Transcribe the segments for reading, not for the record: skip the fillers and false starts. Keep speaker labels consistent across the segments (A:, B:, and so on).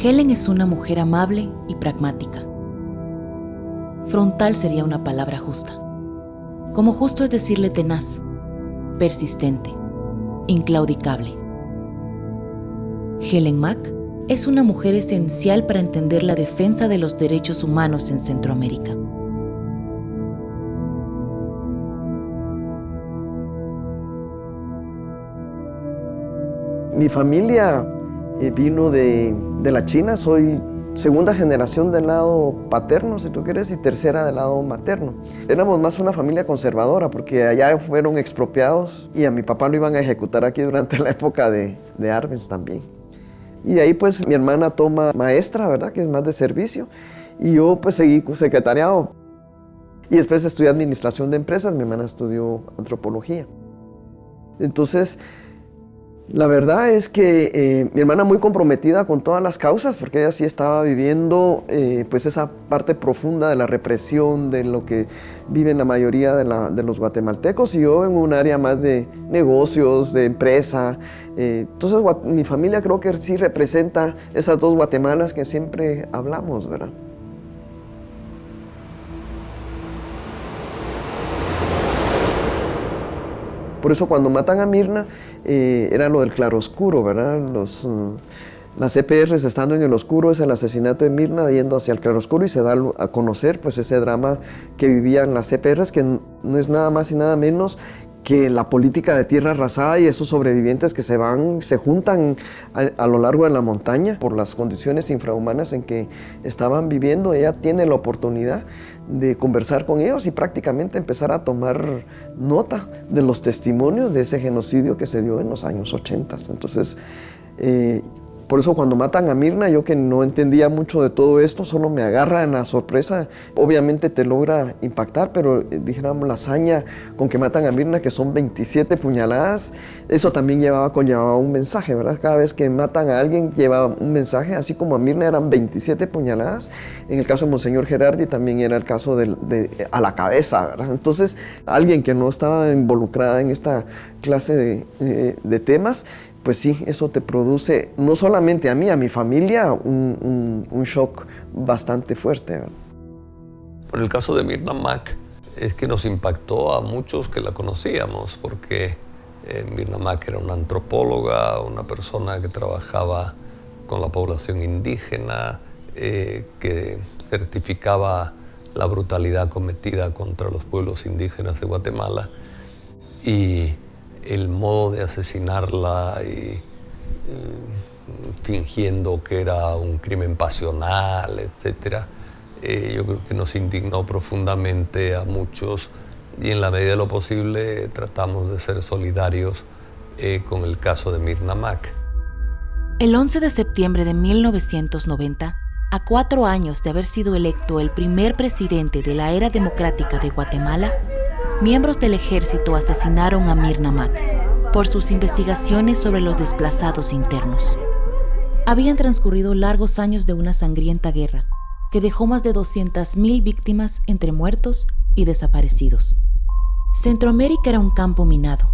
A: Helen es una mujer amable y pragmática. Frontal sería una palabra justa. Como justo es decirle tenaz, persistente, inclaudicable. Helen Mack es una mujer esencial para entender la defensa de los derechos humanos en Centroamérica.
B: Mi familia vino de la China. Soy segunda generación del lado paterno, si tú quieres, y tercera del lado materno. Éramos más una familia conservadora porque allá fueron expropiados y a mi papá lo iban a ejecutar aquí durante la época de Arbenz también. Y de ahí pues mi hermana toma maestra, ¿verdad? Que es más de servicio. Y yo pues seguí con secretariado. Y después estudié administración de empresas. Mi hermana estudió antropología. Entonces, la verdad es que mi hermana muy comprometida con todas las causas, porque ella sí estaba viviendo pues esa parte profunda de la represión, de lo que viven la mayoría de los guatemaltecos, y yo en un área más de negocios, de empresa. Entonces mi familia creo que sí representa esas dos Guatemalas que siempre hablamos, ¿verdad? Por eso cuando matan a Mirna, era lo del claroscuro, ¿verdad? Las EPRs estando en el oscuro, es el asesinato de Mirna yendo hacia el claroscuro, y se da a conocer pues ese drama que vivían las EPRs, que no es nada más y nada menos que la política de tierra arrasada y esos sobrevivientes que se juntan a lo largo de la montaña por las condiciones infrahumanas en que estaban viviendo. Ella tiene la oportunidad de conversar con ellos y prácticamente empezar a tomar nota de los testimonios de ese genocidio que se dio en los años 80. Entonces, por eso cuando matan a Mirna, yo que no entendía mucho de todo esto, solo me agarra en la sorpresa. Obviamente te logra impactar, pero dijéramos la hazaña con que matan a Mirna, que son 27 puñaladas, eso también conllevaba un mensaje, ¿verdad? Cada vez que matan a alguien lleva un mensaje, así como a Mirna eran 27 puñaladas. En el caso de Monseñor Gerardi también era el caso a la cabeza, ¿verdad? Entonces, alguien que no estaba involucrada en esta clase de temas, pues sí, eso te produce, no solamente a mí, a mi familia, un shock bastante fuerte, ¿verdad?
C: Por el caso de Mirna Mack, es que nos impactó a muchos que la conocíamos, porque Mirna Mack era una antropóloga, una persona que trabajaba con la población indígena, que certificaba la brutalidad cometida contra los pueblos indígenas de Guatemala, y el modo de asesinarla y fingiendo que era un crimen pasional, etc. Yo creo que nos indignó profundamente a muchos, y en la medida de lo posible tratamos de ser solidarios con el caso de Mirna Mack.
A: El 11 de septiembre de 1990, a 4 años de haber sido electo el primer presidente de la era democrática de Guatemala, miembros del ejército asesinaron a Mirna Mack por sus investigaciones sobre los desplazados internos. Habían transcurrido largos años de una sangrienta guerra que dejó más de 200,000 víctimas entre muertos y desaparecidos. Centroamérica era un campo minado,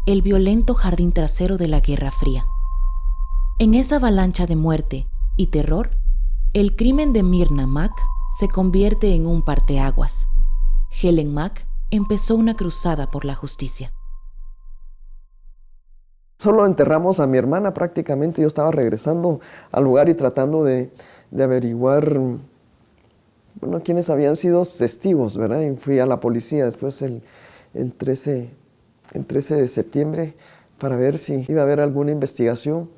A: el violento jardín trasero de la Guerra Fría. En esa avalancha de muerte y terror, el crimen de Mirna Mack se convierte en un parteaguas. Helen Mack empezó una cruzada por la justicia.
B: Solo enterramos a mi hermana prácticamente. Yo estaba regresando al lugar y tratando de averiguar, bueno, quiénes habían sido testigos, ¿verdad? Y fui a la policía después el 13 de septiembre para ver si iba a haber alguna investigación.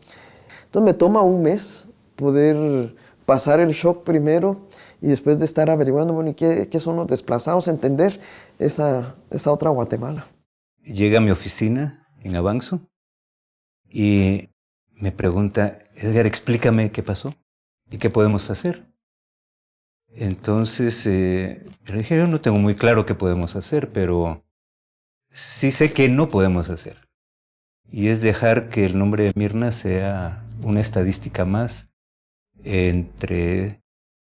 B: Entonces me toma un mes poder pasar el shock primero y después de estar averiguando, bueno, ¿y qué son los desplazados? Entender esa otra Guatemala.
D: Llega a mi oficina en Avanzo y me pregunta, Edgar, explícame qué pasó y qué podemos hacer. Entonces, le dije, yo no tengo muy claro qué podemos hacer, pero sí sé que no podemos hacer. Y es dejar que el nombre de Mirna sea una estadística más entre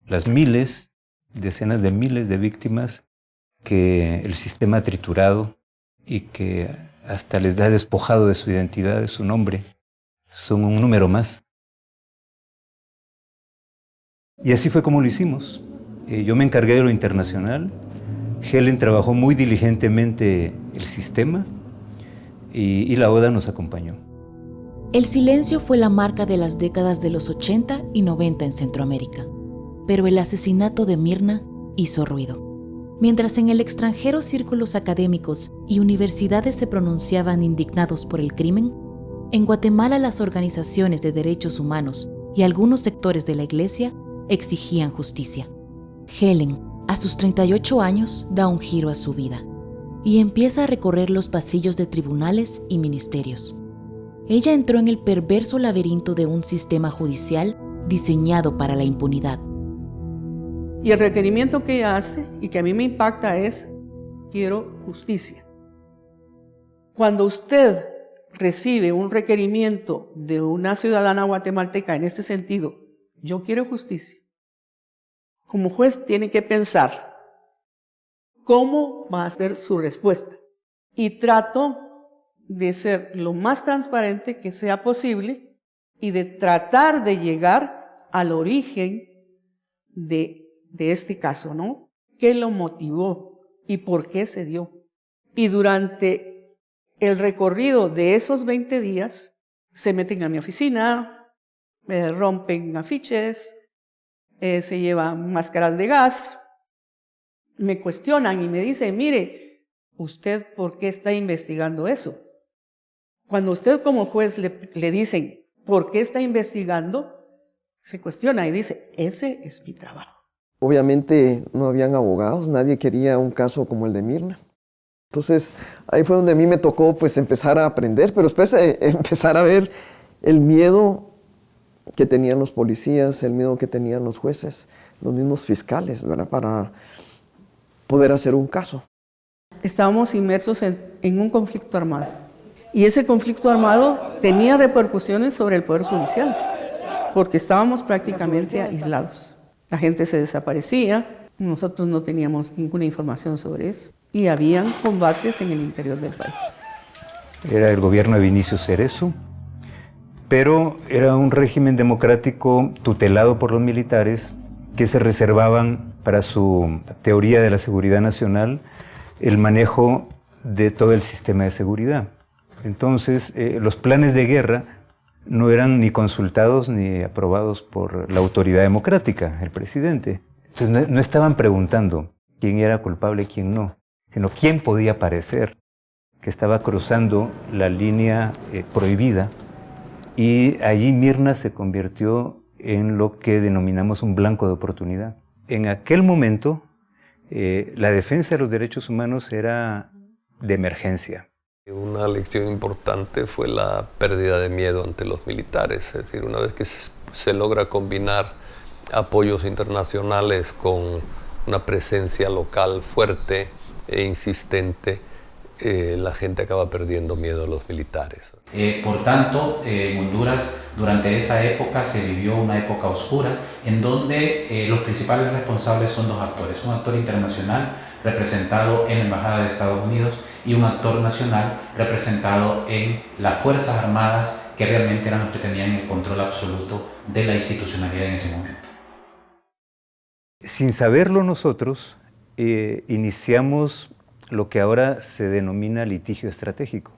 D: las miles, decenas de miles de víctimas que el sistema ha triturado y que hasta les da despojado de su identidad, de su nombre. Son un número más. Y así fue como lo hicimos. Yo me encargué de lo internacional. Helen trabajó muy diligentemente el sistema y la ODA nos acompañó.
A: El silencio fue la marca de las décadas de los 80 y 90 en Centroamérica, pero el asesinato de Mirna hizo ruido. Mientras en el extranjero círculos académicos y universidades se pronunciaban indignados por el crimen, en Guatemala las organizaciones de derechos humanos y algunos sectores de la iglesia exigían justicia. Helen, a sus 38 años, da un giro a su vida y empieza a recorrer los pasillos de tribunales y ministerios. Ella entró en el perverso laberinto de un sistema judicial diseñado para la impunidad.
E: Y el requerimiento que ella hace y que a mí me impacta es: quiero justicia. Cuando usted recibe un requerimiento de una ciudadana guatemalteca en este sentido, yo quiero justicia, como juez tiene que pensar cómo va a ser su respuesta. Y trato de ser lo más transparente que sea posible y de tratar de llegar al origen de este caso, ¿no? ¿Qué lo motivó y por qué se dio? Y durante el recorrido de esos 20 días, se meten a mi oficina, rompen afiches, se llevan máscaras de gas, me cuestionan y me dicen: mire, ¿usted por qué está investigando eso? Cuando usted como juez le dicen ¿por qué está investigando?, se cuestiona y dice: ese es mi trabajo.
B: Obviamente no habían abogados, nadie quería un caso como el de Mirna. Entonces ahí fue donde a mí me tocó pues empezar a aprender, pero después empezar a ver el miedo que tenían los policías, el miedo que tenían los jueces, los mismos fiscales, ¿verdad?, para poder hacer un caso.
E: Estábamos inmersos en un conflicto armado y ese conflicto armado tenía repercusiones sobre el Poder Judicial porque estábamos prácticamente aislados. La gente se desaparecía, nosotros no teníamos ninguna información sobre eso y habían combates en el interior del país.
D: Era el gobierno de Vinicio Cerezo, pero era un régimen democrático tutelado por los militares que se reservaban para su teoría de la seguridad nacional el manejo de todo el sistema de seguridad. Entonces, los planes de guerra no eran ni consultados ni aprobados por la autoridad democrática, el presidente. Entonces, no estaban preguntando quién era culpable y quién no, sino quién podía parecer que estaba cruzando la línea prohibida. Y allí Mirna se convirtió en lo que denominamos un blanco de oportunidad. En aquel momento, la defensa de los derechos humanos era de emergencia.
C: Una lección importante fue la pérdida de miedo ante los militares. Es decir, una vez que se logra combinar apoyos internacionales con una presencia local fuerte e insistente, la gente acaba perdiendo miedo a los militares.
F: Por tanto, en Honduras durante esa época se vivió una época oscura en donde los principales responsables son dos actores: un actor internacional representado en la Embajada de Estados Unidos y un actor nacional representado en las Fuerzas Armadas, que realmente eran los que tenían el control absoluto de la institucionalidad en ese momento.
D: Sin saberlo nosotros, iniciamos lo que ahora se denomina litigio estratégico.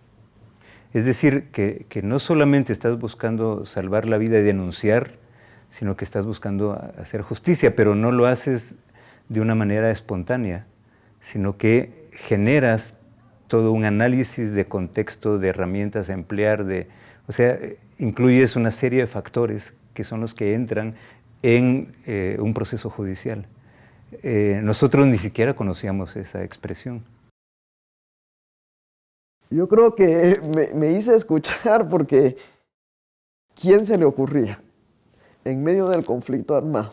D: Es decir, que no solamente estás buscando salvar la vida y denunciar, sino que estás buscando hacer justicia, pero no lo haces de una manera espontánea, sino que generas todo un análisis de contexto, de herramientas a emplear, o sea, incluyes una serie de factores que son los que entran en un proceso judicial. Nosotros ni siquiera conocíamos esa expresión.
B: Yo creo que me hice escuchar porque ¿quién se le ocurría en medio del conflicto armado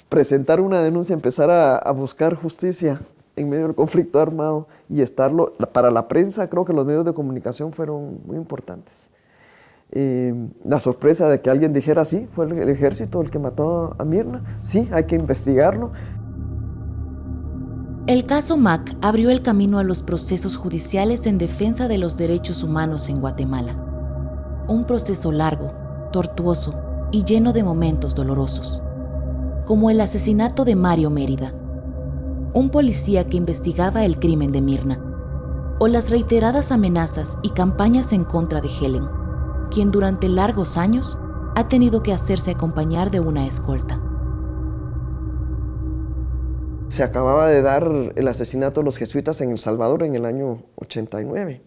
B: presentar una denuncia, empezar a buscar justicia en medio del conflicto armado y estarlo? Para la prensa creo que los medios de comunicación fueron muy importantes. La sorpresa de que alguien dijera sí, fue el ejército el que mató a Mirna, sí, hay que investigarlo.
A: El caso Mac abrió el camino a los procesos judiciales en defensa de los derechos humanos en Guatemala. Un proceso largo, tortuoso y lleno de momentos dolorosos. como el asesinato de Mario Mérida, un policía que investigaba el crimen de Mirna, o las reiteradas amenazas y campañas en contra de Helen, quien durante largos años ha tenido que hacerse acompañar de una escolta.
B: Se acababa de dar el asesinato de los jesuitas en El Salvador en el año 89.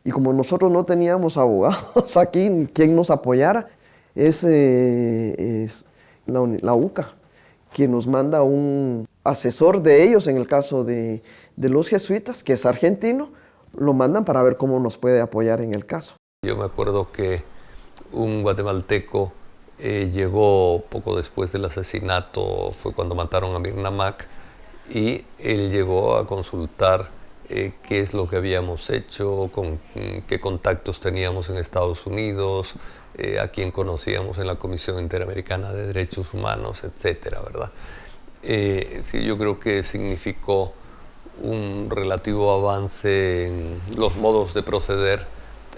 B: Y como nosotros no teníamos abogados aquí, quien nos apoyara, es la UCA, quien nos manda un asesor de ellos en el caso de los jesuitas, que es argentino, lo mandan para ver cómo nos puede apoyar en el caso.
C: Yo me acuerdo que un guatemalteco llegó poco después del asesinato, fue cuando mataron a Mirna Mack, y él llegó a consultar qué es lo que habíamos hecho, con qué contactos teníamos en Estados Unidos, a quién conocíamos en la Comisión Interamericana de Derechos Humanos, etcétera, ¿verdad? Sí, yo creo que significó un relativo avance en los modos de proceder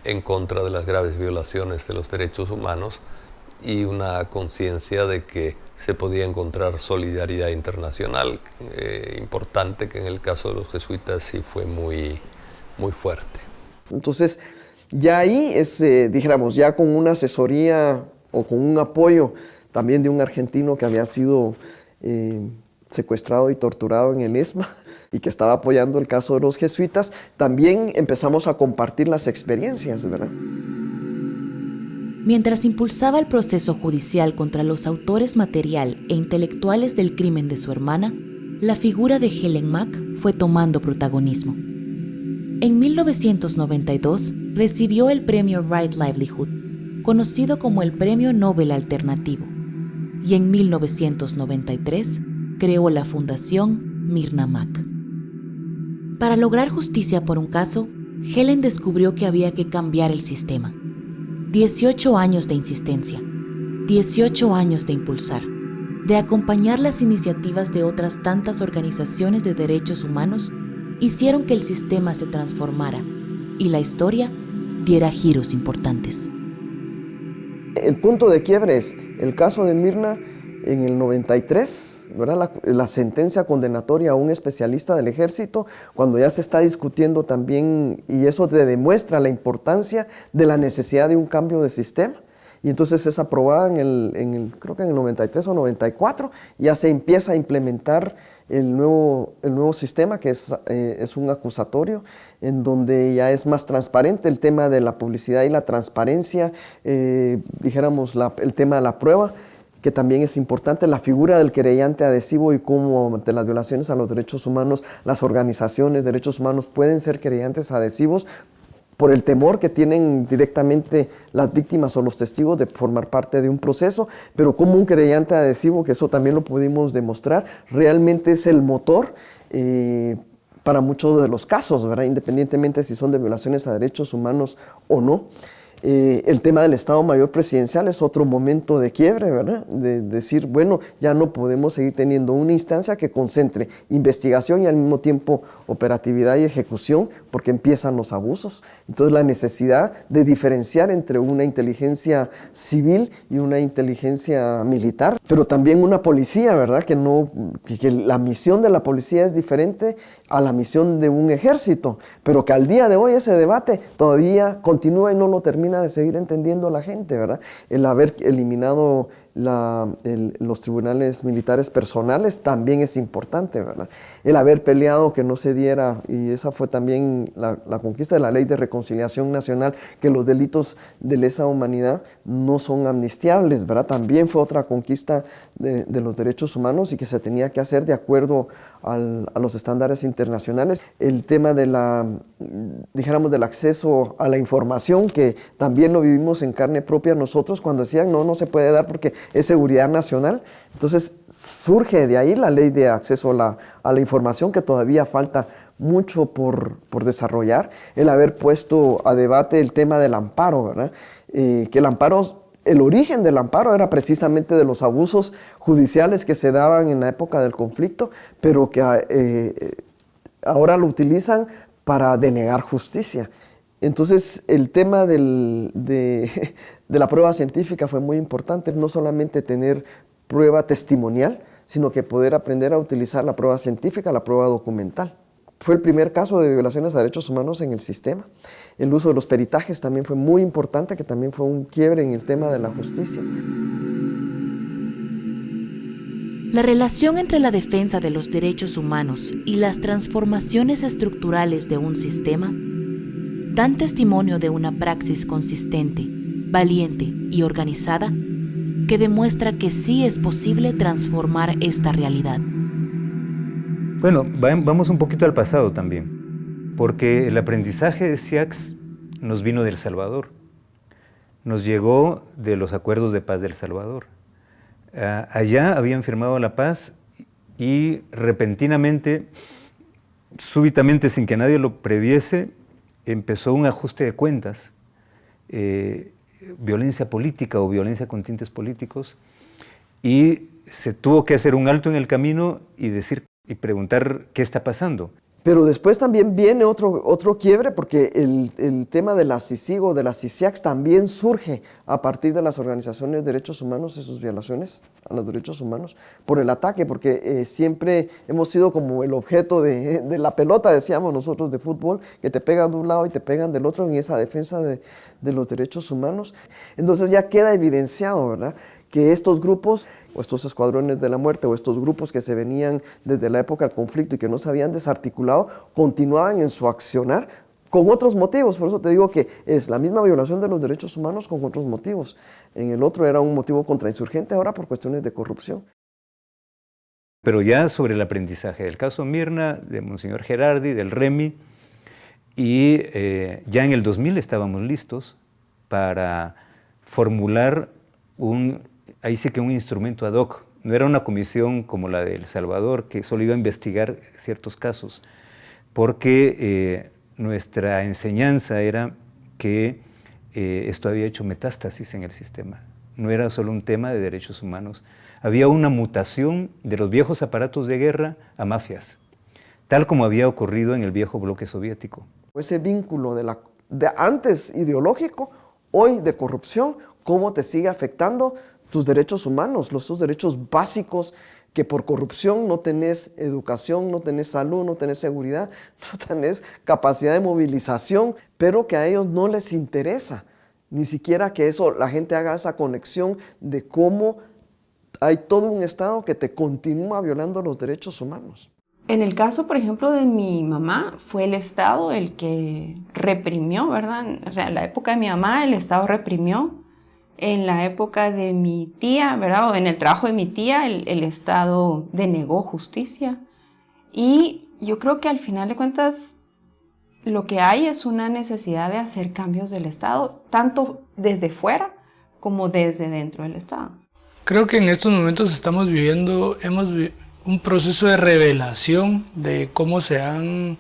C: en contra de las graves violaciones de los derechos humanos y una conciencia de que se podía encontrar solidaridad internacional importante, que en el caso de los jesuitas sí fue muy, muy fuerte.
B: Entonces, ya ahí dijéramos, ya con una asesoría o con un apoyo también de un argentino que había sido secuestrado y torturado en el ESMA y que estaba apoyando el caso de los jesuitas, también empezamos a compartir las experiencias, ¿verdad?
A: Mientras impulsaba el proceso judicial contra los autores material e intelectuales del crimen de su hermana, la figura de Helen Mack fue tomando protagonismo. En 1992 recibió el premio Right Livelihood, conocido como el Premio Nobel Alternativo, y en 1993 creó la Fundación Mirna Mack. Para lograr justicia por un caso, Helen descubrió que había que cambiar el sistema. 18 años de insistencia, 18 años de impulsar, de acompañar las iniciativas de otras tantas organizaciones de derechos humanos, hicieron que el sistema se transformara y la historia diera giros importantes.
B: El punto de quiebre es el caso de Mirna en el 93, ¿verdad? La sentencia condenatoria a un especialista del ejército, cuando ya se está discutiendo también, y eso te demuestra la importancia de la necesidad de un cambio de sistema. Y entonces es aprobada creo que en el 93 o 94, ya se empieza a implementar el nuevo sistema, que es un acusatorio, en donde ya es más transparente el tema de la publicidad y la transparencia, dijéramos el tema de la prueba, que también es importante, la figura del querellante adhesivo y cómo ante las violaciones a los derechos humanos, las organizaciones de derechos humanos pueden ser querellantes adhesivos por el temor que tienen directamente las víctimas o los testigos de formar parte de un proceso, pero como un querellante adhesivo, que eso también lo pudimos demostrar, realmente es el motor para muchos de los casos, ¿verdad? Independientemente si son de violaciones a derechos humanos o no. El tema del Estado Mayor Presidencial es otro momento de quiebre, ¿verdad? De decir, bueno, ya no podemos seguir teniendo una instancia que concentre investigación y al mismo tiempo operatividad y ejecución, porque empiezan los abusos. Entonces la necesidad de diferenciar entre una inteligencia civil y una inteligencia militar, pero también una policía, ¿verdad? Que la misión de la policía es diferente a la misión de un ejército, pero que al día de hoy ese debate todavía continúa y no lo termina de seguir entendiendo la gente, ¿verdad? El haber eliminado los tribunales militares personales también es importante, ¿verdad? El haber peleado que no se diera, y esa fue también la conquista de la Ley de Reconciliación Nacional, que los delitos de lesa humanidad no son amnistiables, ¿verdad? También fue otra conquista de los derechos humanos y que se tenía que hacer de acuerdo a los estándares internacionales. El tema del acceso a la información, que también lo vivimos en carne propia nosotros cuando decían no se puede dar porque es seguridad nacional. Entonces surge de ahí la ley de acceso a la información, que todavía falta mucho por desarrollar. El haber puesto a debate el tema del amparo, ¿verdad? El origen del amparo era precisamente de los abusos judiciales que se daban en la época del conflicto, pero que ahora lo utilizan para denegar justicia. Entonces, el tema de la prueba científica fue muy importante, no solamente tener prueba testimonial, sino que poder aprender a utilizar la prueba científica, la prueba documental. Fue el primer caso de violaciones a derechos humanos en el sistema. El uso de los peritajes también fue muy importante, que también fue un quiebre en el tema de la justicia.
A: La relación entre la defensa de los derechos humanos y las transformaciones estructurales de un sistema dan testimonio de una praxis consistente, valiente y organizada que demuestra que sí es posible transformar esta realidad.
D: Bueno, vamos un poquito al pasado también, porque el aprendizaje de SIACS nos vino de El Salvador, nos llegó de los acuerdos de paz de El Salvador. Allá habían firmado la paz y repentinamente, súbitamente, sin que nadie lo previese, empezó un ajuste de cuentas, violencia política o violencia con tintes políticos, y se tuvo que hacer un alto en el camino y decir y preguntar qué está pasando.
B: Pero después también viene otro quiebre, porque el tema de la CICIG o de la CICIACS también surge a partir de las organizaciones de derechos humanos y sus violaciones a los derechos humanos por el ataque, porque siempre hemos sido como el objeto de la pelota, decíamos nosotros, de fútbol, que te pegan de un lado y te pegan del otro en esa defensa de los derechos humanos. Entonces ya queda evidenciado, ¿verdad?, que estos grupos o estos escuadrones de la muerte o estos grupos que se venían desde la época del conflicto y que no se habían desarticulado, continuaban en su accionar con otros motivos. Por eso te digo que es la misma violación de los derechos humanos con otros motivos. En el otro era un motivo contrainsurgente, ahora por cuestiones de corrupción.
D: Pero ya sobre el aprendizaje del caso Mirna, de Monseñor Gerardi, del REMI, y ya en el 2000 estábamos listos para formular ahí sí que un instrumento ad hoc. No era una comisión como la de El Salvador, que solo iba a investigar ciertos casos, porque nuestra enseñanza era que esto había hecho metástasis en el sistema. No era solo un tema de derechos humanos. Había una mutación de los viejos aparatos de guerra a mafias, tal como había ocurrido en el viejo bloque soviético.
B: Ese vínculo de antes ideológico, hoy de corrupción, ¿cómo te sigue afectando tus derechos humanos, esos derechos básicos que por corrupción no tenés educación, no tenés salud, no tenés seguridad, no tenés capacidad de movilización, pero que a ellos no les interesa, ni siquiera que la gente haga esa conexión de cómo hay todo un Estado que te continúa violando los derechos humanos?
G: En el caso, por ejemplo, de mi mamá, fue el Estado el que reprimió, ¿verdad? O sea, en la época de mi mamá, el Estado reprimió. En la época de mi tía, ¿verdad?, o en el trabajo de mi tía, el Estado denegó justicia. Y yo creo que al final de cuentas lo que hay es una necesidad de hacer cambios del Estado, tanto desde fuera como desde dentro del Estado.
H: Creo que en estos momentos estamos viviendo un proceso de revelación de cómo se han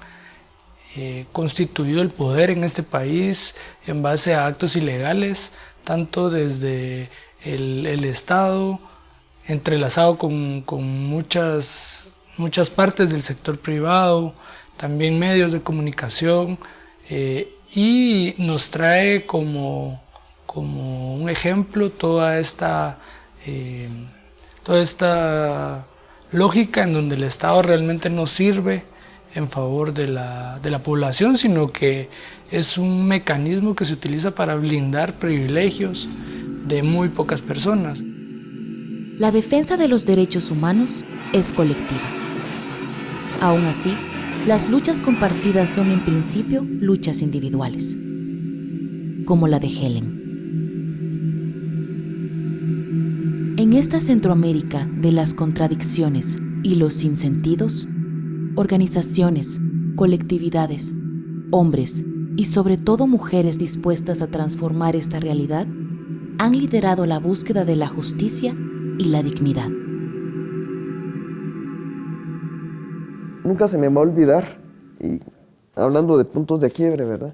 H: constituido el poder en este país en base a actos ilegales, tanto desde el Estado, entrelazado con muchas partes del sector privado, también medios de comunicación, y nos trae como un ejemplo toda esta lógica en donde el Estado realmente no sirve en favor de la población, sino que es un mecanismo que se utiliza para blindar privilegios de muy pocas personas.
A: La defensa de los derechos humanos es colectiva. Aún así, las luchas compartidas son en principio luchas individuales, como la de Helen. En esta Centroamérica de las contradicciones y los sinsentidos, organizaciones, colectividades, hombres y sobre todo mujeres dispuestas a transformar esta realidad han liderado la búsqueda de la justicia y la dignidad.
B: Nunca se me va a olvidar, y hablando de puntos de quiebre, ¿verdad?,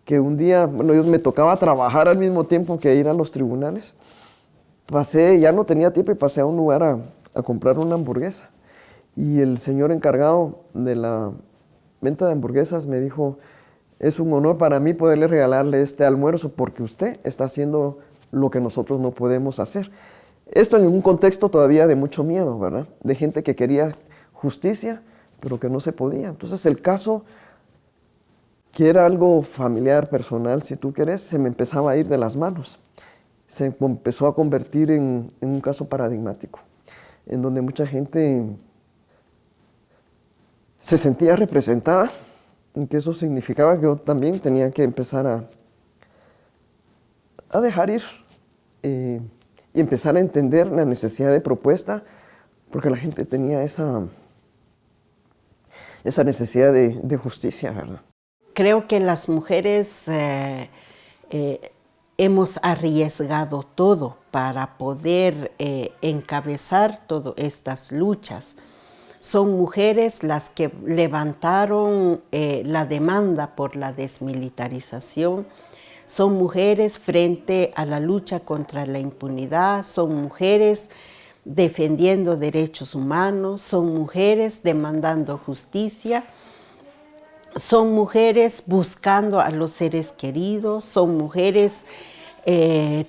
B: que un día, yo me tocaba trabajar al mismo tiempo que ir a los tribunales. Ya no tenía tiempo y pasé a un lugar a comprar una hamburguesa. Y el señor encargado de la venta de hamburguesas me dijo: es un honor para mí poderle regalarle este almuerzo porque usted está haciendo lo que nosotros no podemos hacer. Esto en un contexto todavía de mucho miedo, ¿verdad? De gente que quería justicia, pero que no se podía. Entonces el caso, que era algo familiar, personal, si tú querés, se me empezaba a ir de las manos. Se empezó a convertir en un caso paradigmático, en donde mucha gente se sentía representada, y que eso significaba que yo también tenía que empezar a dejar ir y empezar a entender la necesidad de propuesta, porque la gente tenía esa necesidad de justicia, ¿verdad?
I: Creo que las mujeres hemos arriesgado todo para poder encabezar todas estas luchas. Son mujeres las que levantaron la demanda por la desmilitarización. Son mujeres frente a la lucha contra la impunidad. Son mujeres defendiendo derechos humanos. Son mujeres demandando justicia. Son mujeres buscando a los seres queridos. Son mujeres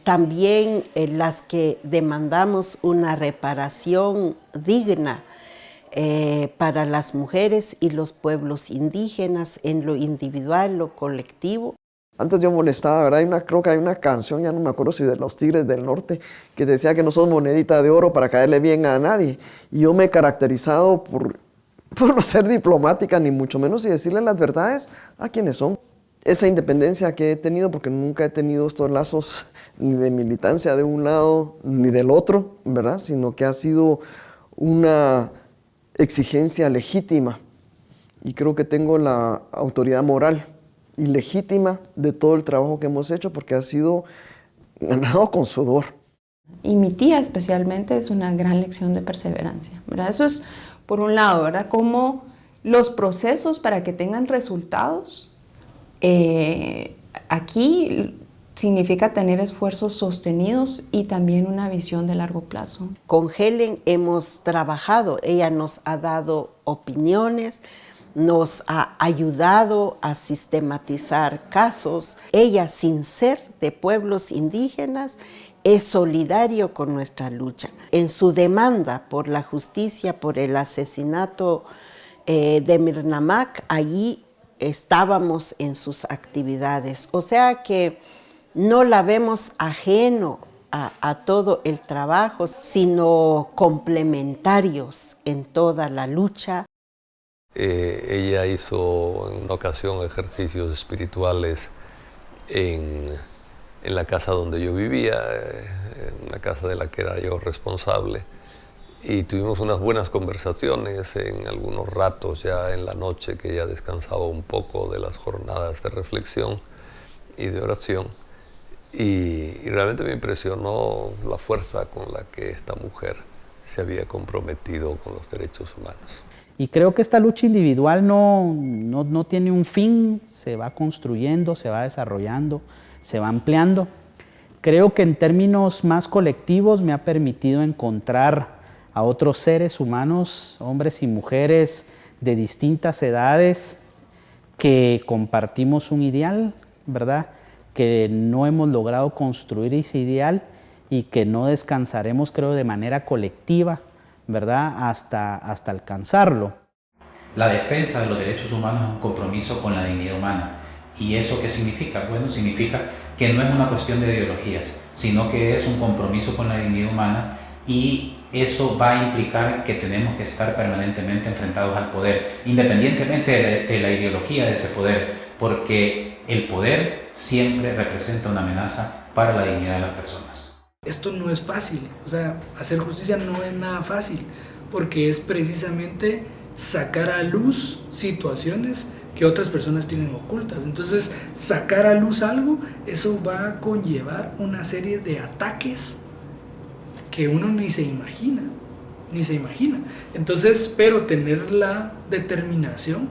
I: también las que demandamos una reparación digna para las mujeres y los pueblos indígenas en lo individual, lo colectivo.
B: Antes yo molestaba, ¿verdad? Creo que hay una canción, ya no me acuerdo si de los Tigres del Norte, que decía que no sos monedita de oro para caerle bien a nadie. Y yo me he caracterizado por no ser diplomática, ni mucho menos, y decirle las verdades a quienes son. Esa independencia que he tenido, porque nunca he tenido estos lazos ni de militancia de un lado ni del otro, ¿verdad? Sino que ha sido una exigencia legítima, y creo que tengo la autoridad moral y legítima de todo el trabajo que hemos hecho, porque ha sido ganado con sudor.
G: Y mi tía especialmente es una gran lección de perseverancia, ¿verdad? Eso es por un lado, ¿verdad? Como los procesos para que tengan resultados, aquí significa tener esfuerzos sostenidos y también una visión de largo plazo.
I: Con Helen hemos trabajado, ella nos ha dado opiniones, nos ha ayudado a sistematizar casos. Ella, sin ser de pueblos indígenas, es solidario con nuestra lucha. En su demanda por la justicia, por el asesinato de Mirna Mac, allí estábamos en sus actividades. O sea que no la vemos ajeno a todo el trabajo, sino complementarios en toda la lucha.
C: Ella hizo en una ocasión ejercicios espirituales en la casa donde yo vivía, en una casa de la que era yo responsable, y tuvimos unas buenas conversaciones en algunos ratos ya en la noche, que ella descansaba un poco de las jornadas de reflexión y de oración, y realmente me impresionó la fuerza con la que esta mujer se había comprometido con los derechos humanos.
J: Y creo que esta lucha individual no tiene un fin, se va construyendo, se va desarrollando, se va ampliando. Creo que en términos más colectivos me ha permitido encontrar a otros seres humanos, hombres y mujeres de distintas edades, que compartimos un ideal, ¿verdad? Que no hemos logrado construir ese ideal y que no descansaremos, creo, de manera colectiva, ¿verdad? Hasta alcanzarlo.
F: La defensa de los derechos humanos es un compromiso con la dignidad humana. ¿Y eso qué significa? Bueno, significa que no es una cuestión de ideologías, sino que es un compromiso con la dignidad humana, y eso va a implicar que tenemos que estar permanentemente enfrentados al poder, independientemente de la ideología de ese poder, porque el poder siempre representa una amenaza para la dignidad de las personas.
H: Esto no es fácil, o sea, hacer justicia no es nada fácil, porque es precisamente sacar a luz situaciones que otras personas tienen ocultas. Entonces, sacar a luz algo, eso va a conllevar una serie de ataques que uno ni se imagina. Entonces, pero tener la determinación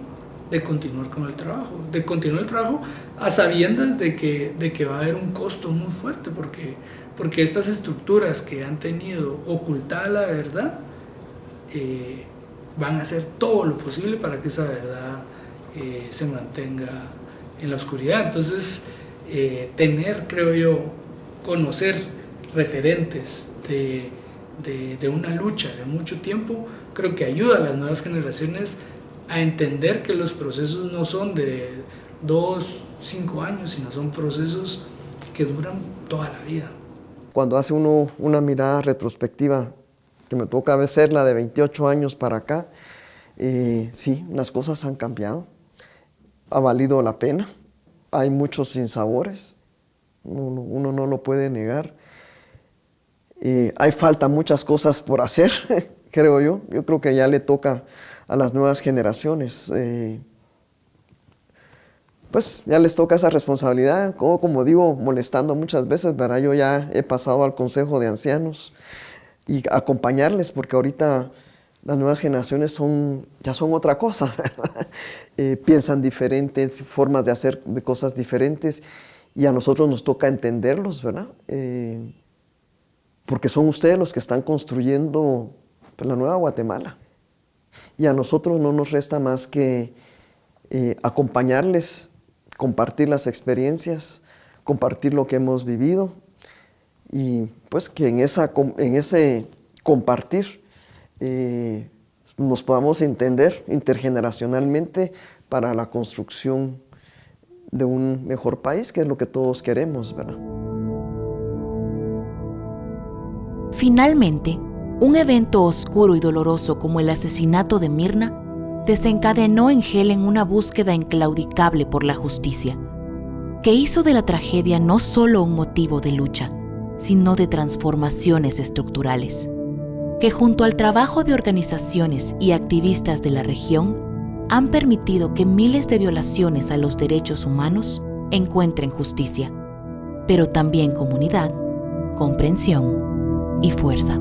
H: de continuar con el trabajo, a sabiendas de que va a haber un costo muy fuerte, porque estas estructuras que han tenido ocultada la verdad van a hacer todo lo posible para que esa verdad se mantenga en la oscuridad. Entonces, creo yo, conocer referentes de una lucha de mucho tiempo, creo que ayuda a las nuevas generaciones a entender que los procesos no son de 2, 5 años, sino son procesos que duran toda la vida.
B: Cuando hace uno una mirada retrospectiva, que me toca hacer la de 28 años para acá, sí, las cosas han cambiado, ha valido la pena, hay muchos sinsabores, uno no lo puede negar, hay falta muchas cosas por hacer, creo yo creo que ya le toca a las nuevas generaciones, pues ya les toca esa responsabilidad, como digo, molestando muchas veces, ¿verdad? Yo ya he pasado al consejo de ancianos y acompañarles, porque ahorita las nuevas generaciones ya son otra cosa, piensan diferentes, formas de hacer de cosas diferentes, y a nosotros nos toca entenderlos, ¿verdad? Porque son ustedes los que están construyendo pues, la nueva Guatemala. Y a nosotros no nos resta más que acompañarles, compartir las experiencias, compartir lo que hemos vivido, y pues que en ese compartir nos podamos entender intergeneracionalmente para la construcción de un mejor país, que es lo que todos queremos, ¿verdad?
A: Finalmente, un evento oscuro y doloroso como el asesinato de Mirna desencadenó en Helen una búsqueda inclaudicable por la justicia, que hizo de la tragedia no solo un motivo de lucha, sino de transformaciones estructurales, que junto al trabajo de organizaciones y activistas de la región han permitido que miles de violaciones a los derechos humanos encuentren justicia, pero también comunidad, comprensión y fuerza.